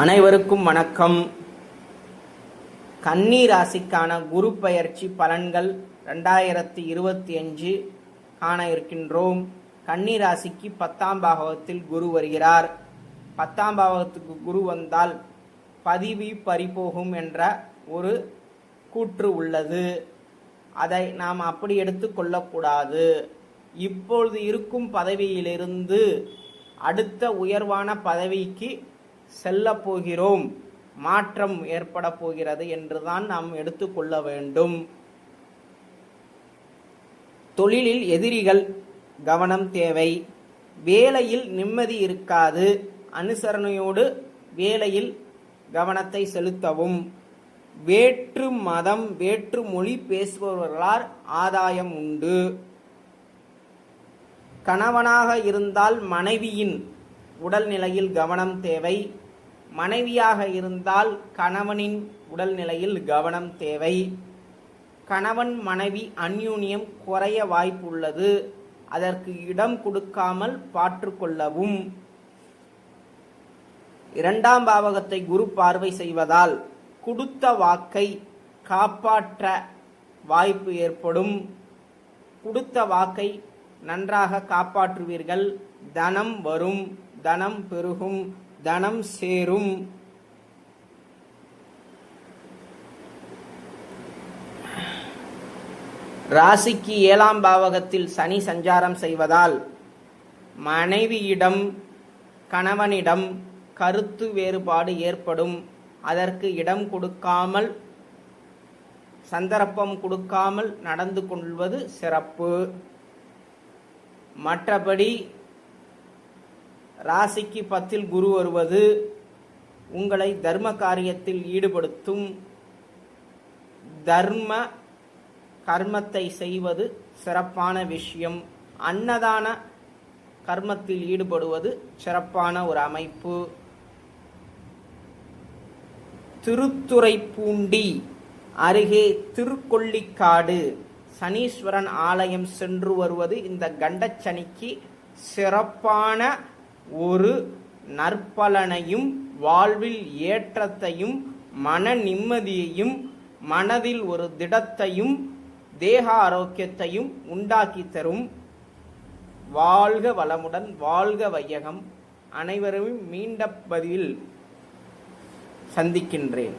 அனைவருக்கும் வணக்கம். கன்னி ராசிக்கான குரு பயிற்சி பலன்கள் 2025 காண இருக்கின்றோம். கன்னி ராசிக்கு 10ஆம் பாவத்தில் குரு வருகிறார். 10ஆம் பாவத்துக்கு குரு வந்தால் பதவி பறிபோகும் என்ற ஒரு கூற்று உள்ளது. அதை நாம் அப்படி எடுத்துக்கொள்ளக்கூடாது. இப்பொழுது இருக்கும் பதவியிலிருந்து அடுத்த உயர்வான பதவிக்கு செல்ல போகிறோம், மாற்றம் ஏற்பட போகிறது என்றுதான் நாம் எடுத்துக்கொள்ள வேண்டும். தொழிலில் எதிரிகள் கவனம் தேவை. வேலையில் நிம்மதி இருக்காது. அனுசரணையோடு வேலையில் கவனத்தை செலுத்தவும். வேற்று மதம் வேற்று மொழி பேசுபவர்களால் ஆதாயம் உண்டு. கணவனாக இருந்தால் மனைவியின் உடல்நிலையில் கவனம் தேவை. மனைவியாக இருந்தால் கணவனின் உடல்நிலையில் கவனம் தேவை. கணவன் மனைவி அந்யூன்யம் குறைய வாய்ப்புள்ளது. அதற்கு இடம் கொடுக்காமல் பார்த்துக்கொள்ளவும். 2ஆம் பாவகத்தை குரு பார்வை செய்வதால் கொடுத்த வாக்கை காப்பாற்ற வாய்ப்பு ஏற்படும். கொடுத்த வாக்கை நன்றாக காப்பாற்றுவீர்கள். தனம் வரும், தனம் பெருகும், தனம் சேரும். ராசிக்கு 7ஆம் பாவகத்தில் சனி சஞ்சாரம் செய்வதால் மனைவியிடம் கணவனிடம் கருத்து வேறுபாடு ஏற்படும். அதற்கு இடம் கொடுக்காமல், சந்தர்ப்பம் கொடுக்காமல் நடந்து கொள்வது சிறப்பு. மற்றபடி ராசிக்கு 10இல் குரு வருவது உங்களை தர்ம காரியத்தில் ஈடுபடுத்தும். தர்ம கர்மத்தை செய்வது சிறப்பான விஷயம். அன்னதான கர்மத்தில் ஈடுபடுவது சிறப்பான ஒரு அமைப்பு. திருத்துறைப்பூண்டி அருகே திருக்கொள்ளிக்காடு சனீஸ்வரன் ஆலயம் சென்று வருவது இந்த கண்டச்சனிக்கு சிறப்பான ஒரு நற்பலனையும் வாழ்வில் ஏற்றத்தையும் மன நிம்மதியையும் மனதில் ஒரு திடத்தையும் தேக ஆரோக்கியத்தையும் உண்டாக்கி தரும். வாழ்க வளமுடன், வாழ்க வையகம். அனைவரும் மீண்டும் பதிவில் சந்திக்கின்றேன்.